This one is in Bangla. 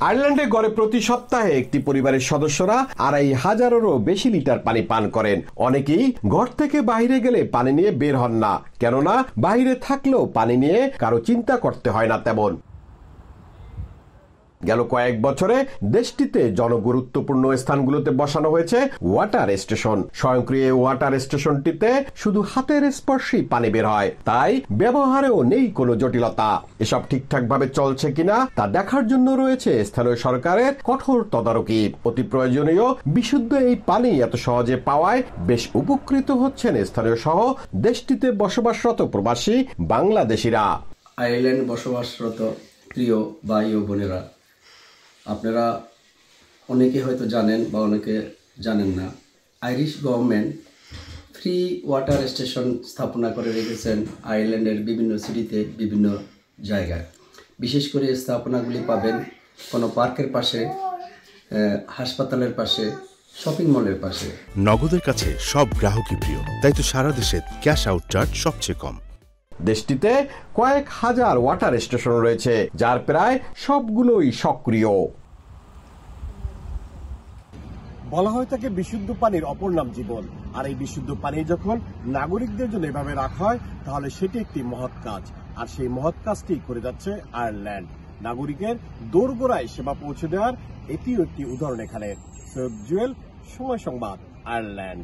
আয়ারল্যান্ডে গড়ে প্রতি সপ্তাহে একটি পরিবারের সদস্যরা ২৫০০-এরও বেশি লিটার পানি পান করেন। অনেকেই ঘর থেকে বাইরে গেলে পানি নিয়ে বের হন না, কেননা বাইরে থাকলেও পানি নিয়ে কারো চিন্তা করতে হয় না তেমন। গেল কয়েক বছরে দেশটিতে জনগুরুত্বপূর্ণ স্থানগুলোতে বসানো হয়েছে ওয়াটার স্টেশন। স্বয়ংক্রিয় ওয়াটার স্টেশনটিতে শুধু হাতের স্পর্শেই পানি বের হয়, তাই ব্যবহারেও নেই কোনো জটিলতা। এসব ঠিকঠাকভাবে চলছে কিনা তা দেখার জন্য রয়েছে স্থানীয় সরকারের কঠোর তদারকি। অতি প্রয়োজনীয় বিশুদ্ধ এই পানি এত সহজে পাওয়ায় বেশ উপকৃত হচ্ছেন স্থানীয় সহ দেশটিতে বসবাসরত প্রবাসী বাংলাদেশিরা। আয়ারল্যান্ড বসবাসরত প্রিয় ভাই ও বোনেরা, আপনারা অনেকে হয়তো জানেন বা অনেকে জানেন না, Irish government free water station স্থাপনা করে রেখেছেন আয়ারল্যান্ডের বিভিন্ন সিটিতে, বিভিন্ন জায়গায়। বিশেষ করে স্থাপনাগুলি পাবেন কোনো পার্কের পাশে, হাসপাতালের পাশে, শপিং মলের পাশে। নগদের কাছে সব গ্রাহকই প্রিয়, তাই তো সারা দেশে ক্যাশ আউট চার্জ সবচেয়ে কম। দেশটিতে কয়েক হাজার ওয়াটার স্টেশন রয়েছে, যার প্রায় সবগুলোই সক্রিয়। বলা হয় তাকে বিশুদ্ধ পানির অপর নাম জীবন। আর এই বিশুদ্ধ পানি যখন নাগরিকদের জন্য এভাবে রাখা হয়, তাহলে সেটি একটি মহৎ কাজ। আর সেই মহৎ কাজটি করে যাচ্ছে আয়ারল্যান্ড। নাগরিকের দোরগোড়ায় সেবা পৌঁছে দেওয়ার এটিও একটি উদাহরণ এখানে। সৈয়দ জুয়েল, সময় সংবাদ, আয়ারল্যান্ড।